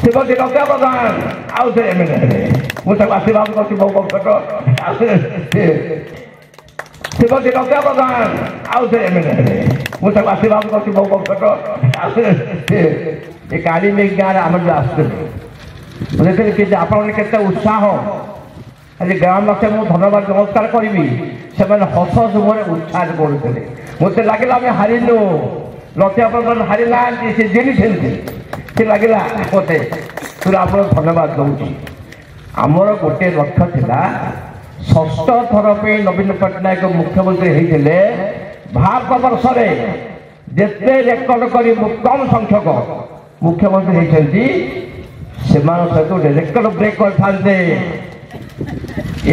ଶିବଜୀ ରକ୍ଷା ପ୍ରଧାନ ଆଉ ସେ ଏମଏଲଏ ହେଲେ ମୁଁ ତାକୁ ଆଶୀର୍ବାଦ କରୁଛି ବହୁ ବକ୍ତ ଶିବଜୀ ରକ୍ଷା ପ୍ରଧାନ ଆଉ ସେ ଏମଏଲଏ ହେଲେ ମୁଁ ତାକୁ ଆଶୀର୍ବାଦ କରୁଛି ବହୁ ବକ୍ତ ଏ କାଳି ନେଇକି ଗାଁରେ ଆମର ଯେଉଁ ଆସୁଥିଲେ ମୁଁ ଦେଖିଲି କିନ୍ତୁ ଆପଣମାନେ କେତେ ଉତ୍ସାହ ଆଜି ଗ୍ରାମବାସୀ ମୁଁ ଧନ୍ୟବାଦ ନମସ୍କାର କରିବି ସେମାନେ ହସ ହସ ମୁହଁରେ ଉତ୍ସାହ କରୁଥିଲେ ମୋତେ ଲାଗିଲା ଆମେ ହାରିଲୁ ଲକ୍ଷ୍ୟ ପ୍ରଧାନ ହାରିନାହାନ୍ତି ସେ ଜିଣିଛନ୍ତି ସେ ଲାଗିଲା ମୋତେ ପୁରା ଆପଣଙ୍କୁ ଧନ୍ୟବାଦ ଦେଉଛି ଆମର ଗୋଟିଏ ଲକ୍ଷ୍ୟ ଥିଲା ଷଷ୍ଠ ଥର ପାଇଁ ନବୀନ ପଟ୍ଟନାୟକ ମୁଖ୍ୟମନ୍ତ୍ରୀ ହେଇଥିଲେ ଭାରତ ବର୍ଷରେ ଯେତେ ରେକର୍ଡ କରି କମ୍ ସଂଖ୍ୟକ ମୁଖ୍ୟମନ୍ତ୍ରୀ ହେଇଛନ୍ତି ସେମାନଙ୍କ ସହିତ ଗୋଟେ ରେକର୍ଡ ବ୍ରେକ୍ କରିଥାନ୍ତେ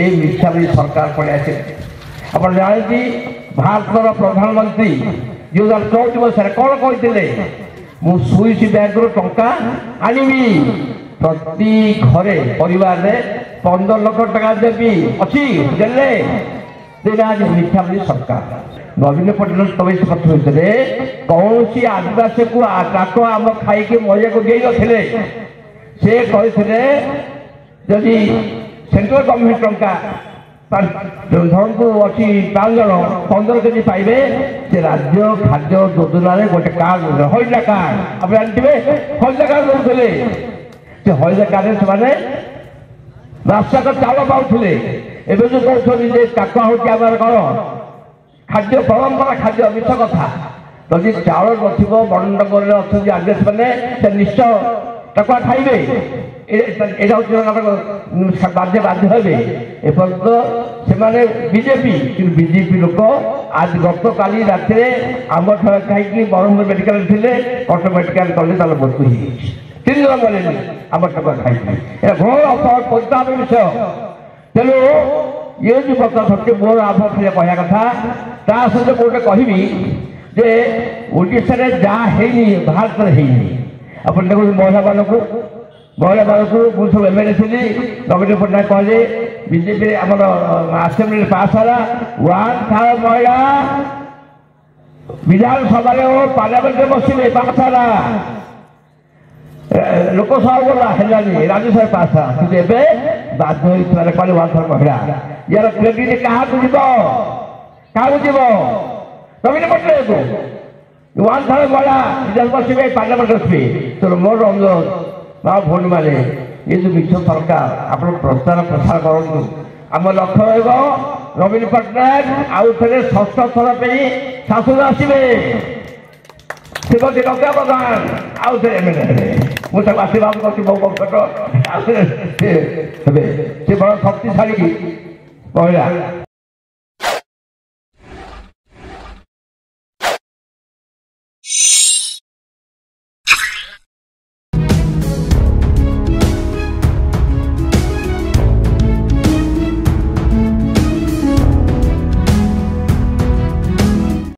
ଏ ମିଥ୍ୟାବାଦୀ ସରକାର ପଳେଇ ଆସିଲେ ଆପଣ ଜାଣନ୍ତି ଭାରତର ପ୍ରଧାନମନ୍ତ୍ରୀ 2014 ମସିହାରେ କ'ଣ କହିଥିଲେ ମୁଁ ସୁଇସ୍ ବ୍ୟାଙ୍କରୁ ଟଙ୍କା ଆଣିବି ପ୍ରତି ଘରେ ପରିବାରରେ 15 ଲକ୍ଷ ଟଙ୍କା ଦେବି ଅଛି ଦେଲେ ଆଜି ମିଥ୍ୟାବାଦୀ ସରକାର ନବୀନ ପଟ୍ଟନାୟକ ପ୍ରବେଶ କରିଥିଲେ କୌଣସି ଆଦିବାସୀକୁ ଟାକ ଆମ ଖାଇକି ମରିବାକୁ ଦେଇନଥିଲେ ସେ କହିଥିଲେ ଯଦି ସେଣ୍ଟ୍ରାଲ ଗଭର୍ଣ୍ଣମେଣ୍ଟ ଟଙ୍କା ଧରନ୍ତୁ ଅଛି 5 ଜଣ 15 କେଜି ପାଇବେ ସେ ରାଜ୍ୟ ଖାଦ୍ୟ ଯୋଜନାରେ ଗୋଟେ କାର୍ଡ ହଇଜା କାର୍ଡ ଆପଣ ଜାଣିଥିବେ ହଇଜା କାର୍ଡ ଦେଉଥିଲେ ସେ ହଇଜା କାର୍ଡରେ ସେମାନେ ମାସକ ଚାଉଳ ପାଉଥିଲେ ଏବେ ଯେଉଁ କହୁଛନ୍ତି ଯେ କାକ ହେଉଛି ଆମର କ'ଣ ଖାଦ୍ୟ ପରମ୍ପରା ଖାଦ୍ୟ ମିଛ କଥା ଯଦି ଚାଉଳ ନଥିବ ବଡ଼ନଗରରେ ଅଛନ୍ତି ଆଦିବାସୀମାନେ ସେ ନିଶ୍ଚୟ ଟାକୁଆ ଖାଇବେ এটা হচ্ছে বাধ্য হবে এপর্যন্ত সেমানে বিজেপি কিন্তু বিজেপি লোক আজ গতকালি রাত্রে আমার খাইকি বরহমপুর মেডিকাল ଥିଲେ কটক মেডিকাল কলেজ তাহলে ভর্তি হয়ে গেছে 3 জন বলেনি আমার টাকা খাইকি এটা ঘোর পরিতাপ বিষয় তেণু ইয়ে যে কথা সত্যি মোর আপনার খালি কহা কথা তা সঙ্গে গোটে কহিবি যে ওড়িশারে যা হয়নি ভারতের হয়নি আপনার দেখুন মহিলাମାନଙ୍କୁ ମୁଁ ସବୁ ଏମଏଲଏ ଥିଲି ନବୀନ ପଟ୍ଟନାୟକ କହିଲେ ବିଜେପିରେ ଆମର ଆସେମ୍ବଲିରେ ପାସ୍ ହେଲା 1/3 ମହିଳା ବିଧାନସଭାରେ ଓ ପାର୍ଲାମେଣ୍ଟରେ ବସିଲେ ପାସ୍ ହେଲା ଲୋକସଭା ଗଲା ହେଲାନି ରାଜ୍ୟସଭା ପାସ୍ ହେଲା କିନ୍ତୁ ଏବେ ବାଧ୍ୟ ହୋଇ ସେମାନେ କହିଲେ 1/3 ମହିଳା ୟାର କ୍ରେଡିଟ୍ କାହାକୁ ଯିବ ନବୀନ ପଟ୍ଟନାୟକକୁ 1/3 ମହିଳା ବିଧାନ ବସିବେ ପାର୍ଲାମେଣ୍ଟ ବସିବେ ତେଣୁ ମୋର ଅନୁରୋଧ ମା ଭଉଣୀ ମାନେ ଏ ଯେଉଁ ମିଛ ସରକାର ଆପଣ ପ୍ରଚାର ପ୍ରସାର କରନ୍ତୁ ଆମ ଲକ୍ଷ୍ୟ ରହିବ ନବୀନ ପଟ୍ଟନାୟକ ଆଉ ଥରେ ଷଷ୍ଠ ଥର ପାଇଁ ଶାସନ ଆସିବେ ଶିବଜୀ ରକ୍ଷା ପ୍ରଧାନ ଆଉ ଥରେ ଏମଏଲଏ ହେଲେ ମୁଁ ତାକୁ ଆଶୀର୍ବାଦ କରୁଛି ବହୁ ବକ୍ତ ହେବେ ସେ ବଡ଼ ଶକ୍ତିଶାଳୀ ମହିଳା